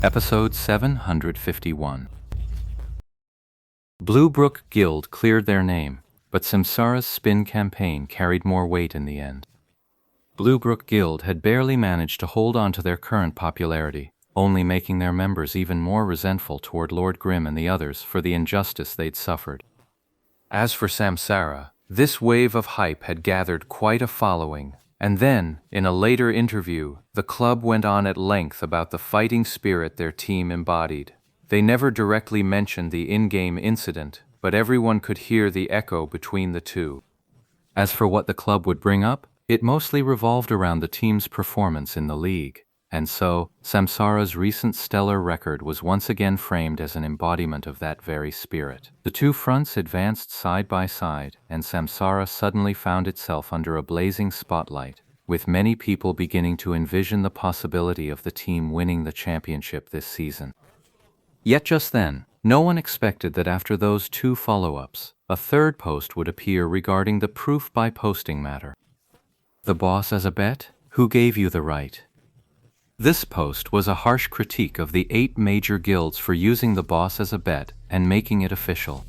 Episode 751. Bluebrook Guild cleared their name, but Samsara's spin campaign carried more weight in the end. Bluebrook Guild had barely managed to hold on to their current popularity, only making their members even more resentful toward Lord Grimm and the others for the injustice they'd suffered. As for Samsara, this wave of hype had gathered quite a following, and then, in a later interview, the club went on at length about the fighting spirit their team embodied. They never directly mentioned the in-game incident, but everyone could hear the echo between the two. As for what the club would bring up, it mostly revolved around the team's performance in the league, and so Samsara's recent stellar record was once again framed as an embodiment of that very spirit. The two fronts advanced side by side, and Samsara suddenly found itself under a blazing spotlight, with many people beginning to envision the possibility of the team winning the championship this season. Yet just then, no one expected that after those two follow-ups, a third post would appear regarding the proof by posting matter. The boss as a bet? Who gave you the right? This post was a harsh critique of the 8 major guilds for using the boss as a bet and making it official.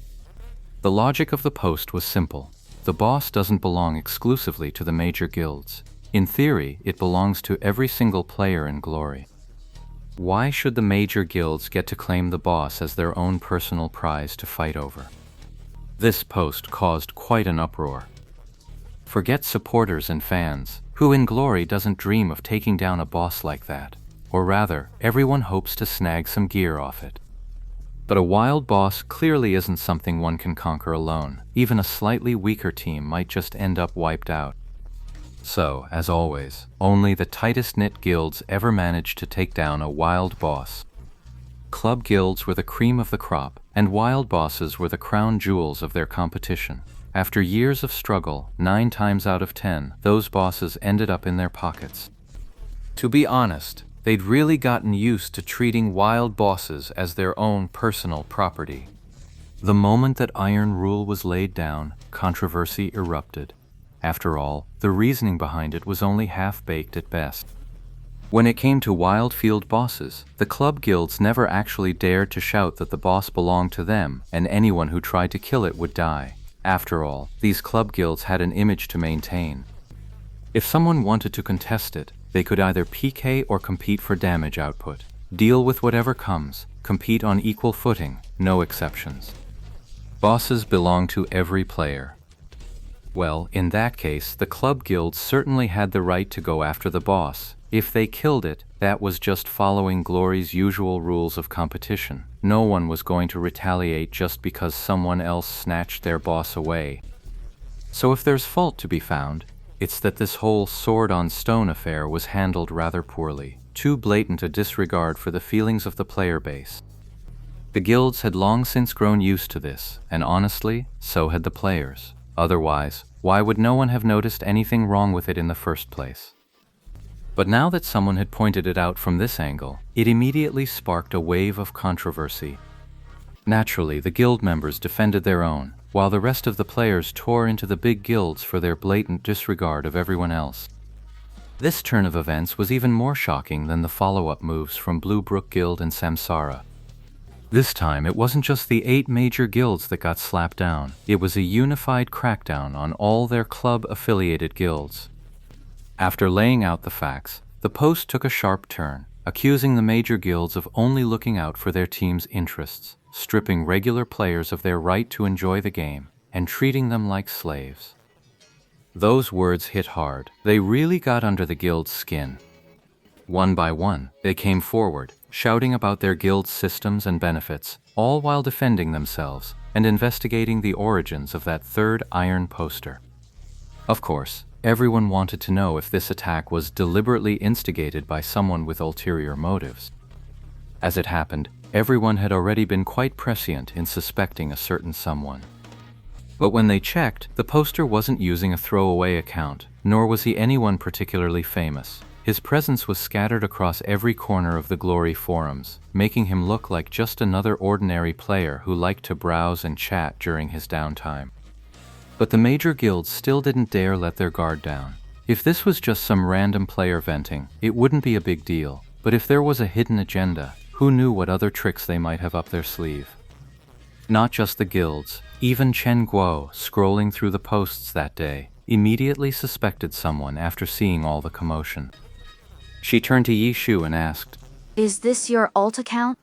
The logic of the post was simple. The boss doesn't belong exclusively to the major guilds. In theory, it belongs to every single player in Glory. Why should the major guilds get to claim the boss as their own personal prize to fight over? This post caused quite an uproar. Forget supporters and fans. Who in Glory doesn't dream of taking down a boss like that? Or rather, everyone hopes to snag some gear off it. But a wild boss clearly isn't something one can conquer alone. Even a slightly weaker team might just end up wiped out. So, as always, only the tightest-knit guilds ever managed to take down a wild boss. Club guilds were the cream of the crop, and wild bosses were the crown jewels of their competition. After years of struggle, 9 times out of 10, those bosses ended up in their pockets. To be honest, they'd really gotten used to treating wild bosses as their own personal property. The moment that Iron Rule was laid down, controversy erupted. After all, the reasoning behind it was only half-baked at best. When it came to wild field bosses, the club guilds never actually dared to shout that the boss belonged to them, and anyone who tried to kill it would die. After all, these club guilds had an image to maintain. If someone wanted to contest it, they could either PK or compete for damage output. Deal with whatever comes, compete on equal footing, no exceptions. Bosses belong to every player. Well, in that case, the club guilds certainly had the right to go after the boss. If they killed it, that was just following Glory's usual rules of competition. No one was going to retaliate just because someone else snatched their boss away. So if there's fault to be found, it's that this whole sword on stone affair was handled rather poorly. Too blatant a disregard for the feelings of the player base. The guilds had long since grown used to this, and honestly, so had the players. Otherwise, why would no one have noticed anything wrong with it in the first place? But now that someone had pointed it out from this angle, it immediately sparked a wave of controversy. Naturally, the guild members defended their own, while the rest of the players tore into the big guilds for their blatant disregard of everyone else. This turn of events was even more shocking than the follow-up moves from Bluebrook Guild and Samsara. This time, it wasn't just the 8 major guilds that got slapped down. It was a unified crackdown on all their club-affiliated guilds. After laying out the facts, the post took a sharp turn, accusing the major guilds of only looking out for their team's interests, stripping regular players of their right to enjoy the game, and treating them like slaves. Those words hit hard. They really got under the guild's skin. One by one, they came forward, shouting about their guild's systems and benefits, all while defending themselves and investigating the origins of that third iron poster. Of course, everyone wanted to know if this attack was deliberately instigated by someone with ulterior motives. As it happened, everyone had already been quite prescient in suspecting a certain someone. But when they checked, the poster wasn't using a throwaway account, nor was he anyone particularly famous. His presence was scattered across every corner of the Glory forums, making him look like just another ordinary player who liked to browse and chat during his downtime. But the major guilds still didn't dare let their guard down. If this was just some random player venting, it wouldn't be a big deal. But if there was a hidden agenda, Who knew what other tricks they might have up their sleeve? Not just the guilds, even Chen Guo, scrolling through the posts that day, immediately suspected someone after seeing all the commotion. She turned to Yi Shu and asked, "Is this your alt account?"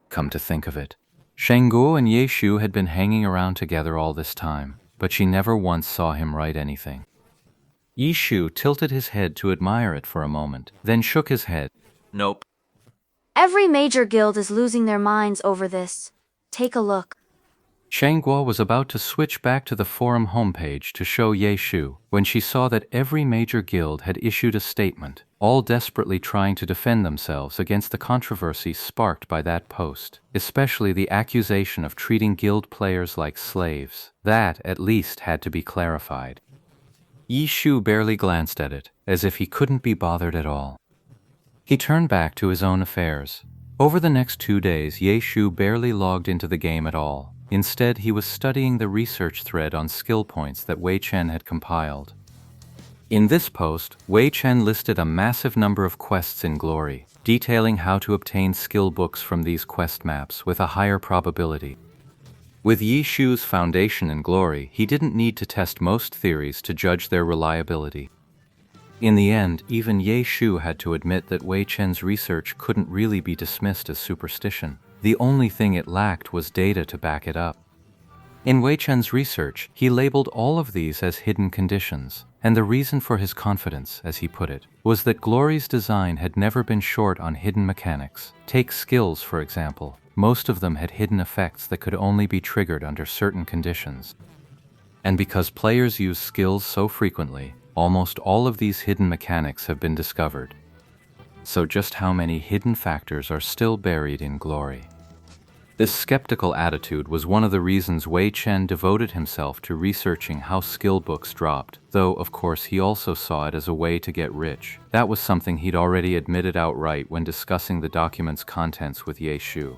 Come to think of it, Sheng Guo and Ye Shu had been hanging around together all this time, but she never once saw him write anything. Yi Shu tilted his head to admire it for a moment, then shook his head. Nope. Every major guild is losing their minds over this. Take a look. Sheng Guo was about to switch back to the forum homepage to show Ye Shu when she saw that every major guild had issued a statement, all desperately trying to defend themselves against the controversy sparked by that post, especially the accusation of treating guild players like slaves. That, at least, had to be clarified. Yi Shu barely glanced at it, as if he couldn't be bothered at all. He turned back to his own affairs. Over the next 2 days, Ye Shu barely logged into the game at all. Instead, he was studying the research thread on skill points that Wei Chen had compiled. In this post, Wei Chen listed a massive number of quests in Glory, detailing how to obtain skill books from these quest maps with a higher probability. With Yi Shu's foundation in Glory, he didn't need to test most theories to judge their reliability. In the end, even Ye Shu had to admit that Wei Chen's research couldn't really be dismissed as superstition. The only thing it lacked was data to back it up. In Wei Chen's research, he labeled all of these as hidden conditions, and the reason for his confidence, as he put it, was that Glory's design had never been short on hidden mechanics. Take skills, for example. Most of them had hidden effects that could only be triggered under certain conditions. And because players use skills so frequently, almost all of these hidden mechanics have been discovered. So just how many hidden factors are still buried in Glory? This skeptical attitude was one of the reasons Wei Chen devoted himself to researching how skill books dropped, though of course he also saw it as a way to get rich. That was something he'd already admitted outright when discussing the document's contents with Ye Shu.